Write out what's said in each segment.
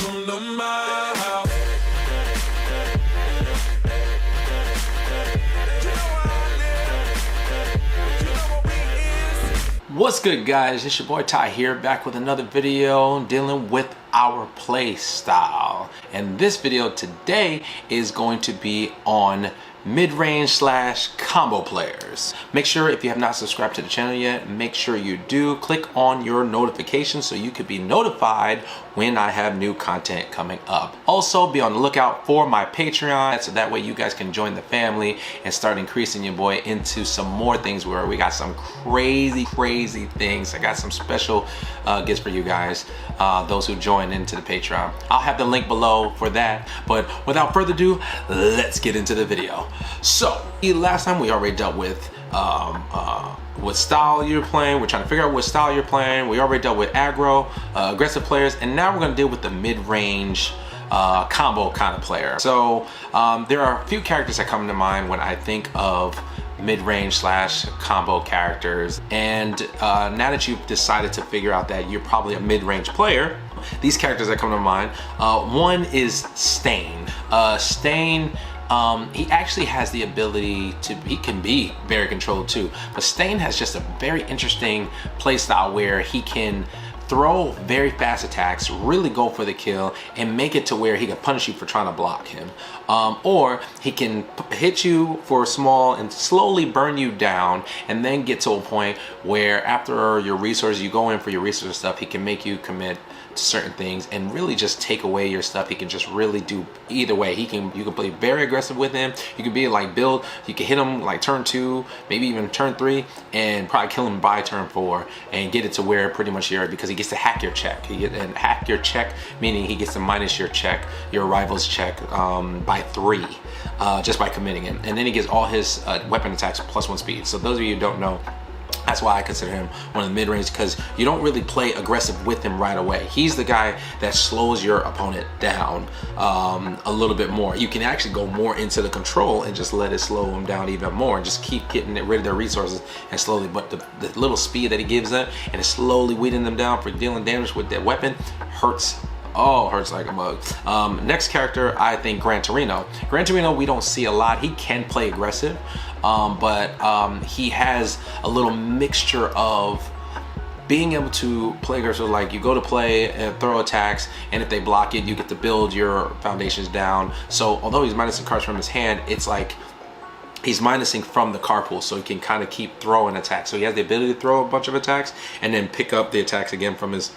Welcome to my house. What's good, guys? It's your boy Ty here, back with another video dealing with our play style. And this video today is going to be on mid-range slash combo players. Make sure if you have not subscribed to the channel yet, make sure you do. Click on your notifications so you can be notified when I have new content coming up. Also, be on the lookout for my Patreon, so that way you guys can join the family and start increasing your boy into some more things where we got some crazy things. I got some special gifts for you guys, those who join into the Patreon. I'll have the link below for that, but without further ado, let's get into the video. So last time we already dealt with what style you're playing. We're trying to figure out what style you're playing. We already dealt with aggro, aggressive players, and now we're going to deal with the mid-range combo kind of player. So there are a few characters that come to mind when I think of mid-range slash combo characters, and now that you've decided to figure out that you're probably a mid-range player, these characters that come to mind, one is Stain. Stain, he actually has the ability to, he can be very controlled too, but Stain has just a very interesting playstyle where he can throw very fast attacks, really go for the kill, and make it to where he can punish you for trying to block him. Or he can hit you for small and slowly burn you down, and then get to a point where after your resources, you go in for your resource stuff, he can make you commit to certain things and really just take away your stuff. He can just really do either way. You can play very aggressive with him. You can be like build, you can hit him like turn 2, maybe even turn 3, and probably kill him by turn 4 and get it to where pretty much you're, because he gets to hack your check. And hack your check, meaning he gets to minus your check, your rival's check, by 3, just by committing it. And then he gets all his weapon attacks +1 speed. So those of you who don't know, that's why I consider him one of the mid-range, because you don't really play aggressive with him right away. He's the guy that slows your opponent down a little bit more. You can actually go more into the control and just let it slow them down even more, and just keep getting rid of their resources and slowly, but the little speed that he gives them and it's slowly weeding them down for dealing damage with that weapon hurts. Oh, hurts like a mug. Next character, I think Gran Torino. Gran Torino, we don't see a lot. He can play aggressive, but he has a little mixture of being able to play aggressive. Like you go to play and throw attacks, and if they block it, you get to build your foundations down. So although he's minusing cards from his hand, it's like he's minusing from the card pool, so he can kind of keep throwing attacks. So he has the ability to throw a bunch of attacks and then pick up the attacks again from his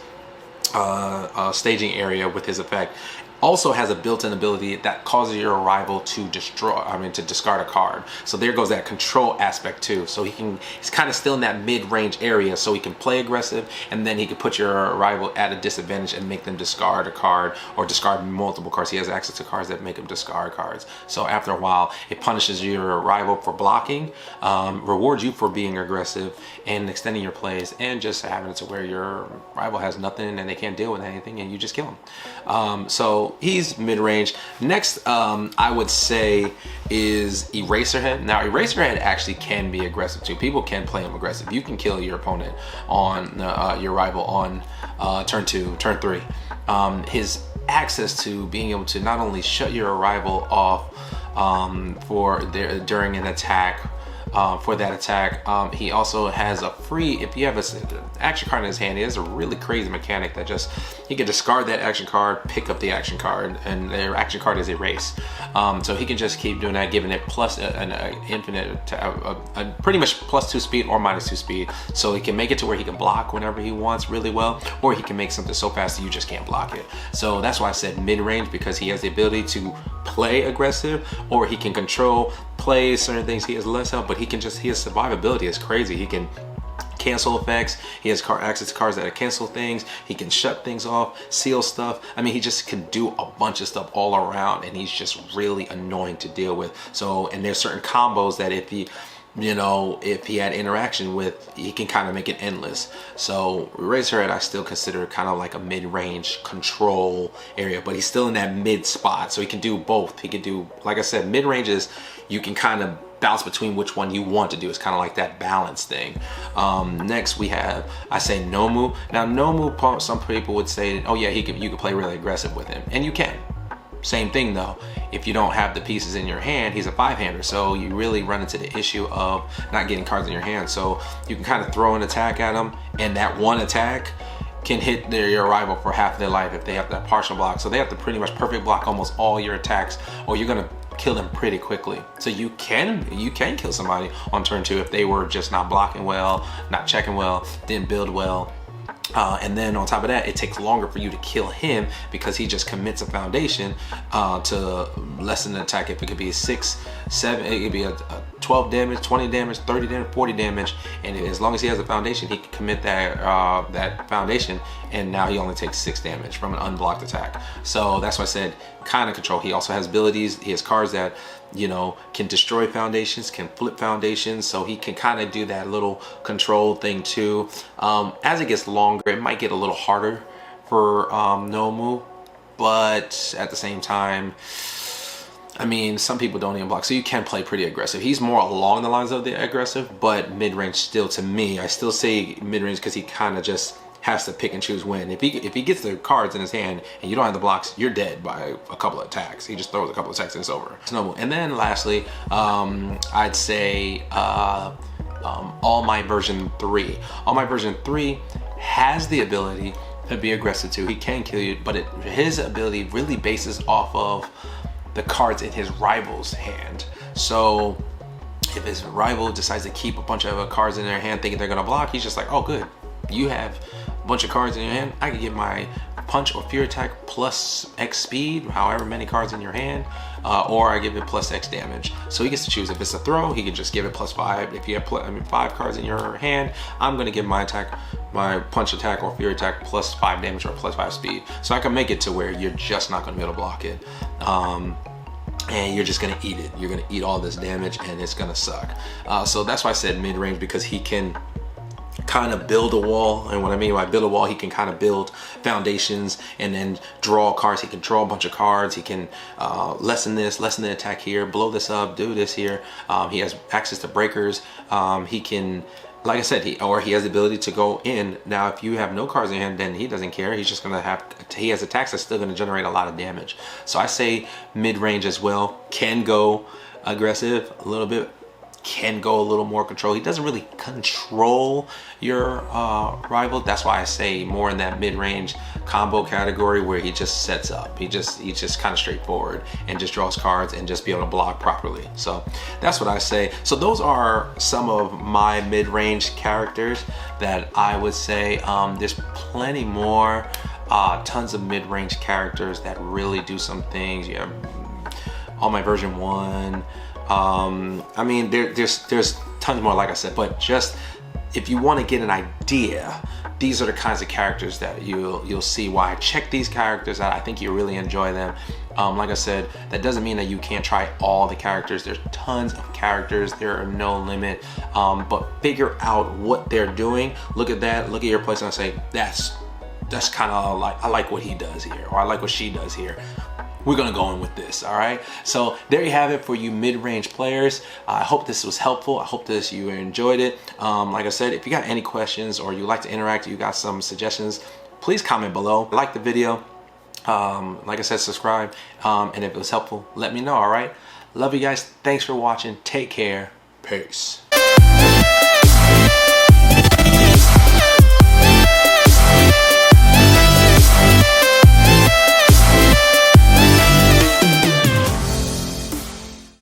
staging area with his effect. Also has a built-in ability that causes your rival to discard a card. So there goes that control aspect too. So he's kind of still in that mid-range area, so he can play aggressive, and then he can put your rival at a disadvantage and make them discard a card or discard multiple cards. He has access to cards that make him discard cards. So after a while, it punishes your rival for blocking, rewards you for being aggressive and extending your plays, and just having it to where your rival has nothing and they can't deal with anything, and you just kill him. So he's mid-range. Next, I would say is Eraserhead. Now, Eraserhead actually can be aggressive too. People can play him aggressive. You can kill your opponent on your rival on turn 2, turn 3. His access to being able to not only shut your rival off during an attack, for that attack, he also has a free, if you have an action card in his hand, he has a really crazy mechanic that just, he can discard that action card, pick up the action card, and their action card is erased. So he can just keep doing that, giving it plus an infinite, pretty much +2 speed or -2 speed. So he can make it to where he can block whenever he wants really well, or he can make something so fast that you just can't block it. So that's why I said mid-range, because he has the ability to play aggressive, or he can control, play certain things. He has less help, but his survivability is crazy. He can cancel effects. He has access to cards that cancel things. He can shut things off, seal stuff. I mean, he just can do a bunch of stuff all around, and he's just really annoying to deal with. So, and there's certain combos that if he had interaction with, he can kind of make it endless. So Eraserhead, I still consider kind of like a mid-range control area, but he's still in that mid spot. So he can do both. He can do, like I said, mid-range is, you can kind of bounce between which one you want to do. It's kind of like that balance thing. Next we have, I say Nomu. Now Nomu, some people would say, oh yeah, you can play really aggressive with him, and you can. Same thing though, if you don't have the pieces in your hand, he's a 5-hander, so you really run into the issue of not getting cards in your hand. So you can kind of throw an attack at him, and that one attack can hit your rival for half their life if they have that partial block. So they have to pretty much perfect block almost all your attacks, or you're gonna kill them pretty quickly. So you can kill somebody on turn 2 if they were just not blocking well, not checking well, didn't build well. And then on top of that, it takes longer for you to kill him because he just commits a foundation to lessen the attack. If it could be a 6, 7, it could be a 12 damage, 20 damage, 30 damage, 40 damage, and as long as he has a foundation, he can commit that that foundation, and now he only takes 6 damage from an unblocked attack. So that's why I said kind of control. He also has abilities. He has cards that, you know, can destroy foundations, can flip foundations, so he can kind of do that little control thing too. As it gets longer, it might get a little harder for Nomu, but at the same time, I mean, some people don't even block, so you can play pretty aggressive. He's more along the lines of the aggressive, but mid-range still, to me, I still say mid-range because he kind of just has to pick and choose when. If he gets the cards in his hand and you don't have the blocks, you're dead by a couple of attacks. He just throws a couple of attacks and it's over. Snowball. And then lastly, I'd say All Might version 3. All Might version 3 has the ability to be aggressive too. He can kill you, but his ability really bases off of the cards in his rival's hand. So if his rival decides to keep a bunch of cards in their hand thinking they're gonna block, he's just like, oh good, you have a bunch of cards in your hand, I can get my punch or fear attack plus X speed, however many cards in your hand, or I give it plus X damage. So he gets to choose. If it's a throw, he can just give it plus 5. If you have 5 cards in your hand, I'm gonna give my attack, my punch attack or fear attack plus 5 damage or plus 5 speed. So I can make it to where you're just not gonna be able to block it. And you're just gonna eat it. You're gonna eat all this damage and it's gonna suck. So that's why I said mid-range, because he can kind of build a wall. And what I mean by build a wall, he can kind of build foundations and then draw cards. He can draw a bunch of cards. He can lessen this, lessen the attack here, blow this up, do this here. He has access to breakers. He can, like I said, he has the ability to go in. Now, if you have no cards in your hand, then he doesn't care. He's just gonna have, he has attacks that's still gonna generate a lot of damage. So I say mid-range as well. Can go aggressive a little bit, can go a little more control. He doesn't really control your rival. That's why I say more in that mid-range combo category where he just sets up. He's just kind of straightforward and just draws cards and just be able to block properly. So that's what I say. So those are some of my mid-range characters that I would say. There's plenty more, tons of mid-range characters that really do some things. You have All Might version 1. I mean, there's tons more, like I said, but just if you want to get an idea, these are the kinds of characters that you'll see why I check these characters out. I think you really enjoy them. Like I said, that doesn't mean that you can't try all the characters. There's tons of characters. There are no limit, but figure out what they're doing. Look at that, look at your place and say, that's kind of like, I like what he does here, or I like what she does here. We're gonna go in with this, all right? So there you have it for you mid-range players. I hope this was helpful. I hope you enjoyed it. Like I said, if you got any questions or you like to interact, you got some suggestions, please comment below. Like the video, like I said, subscribe, and if it was helpful, let me know, all right? Love you guys. Thanks for watching. Take care. Peace.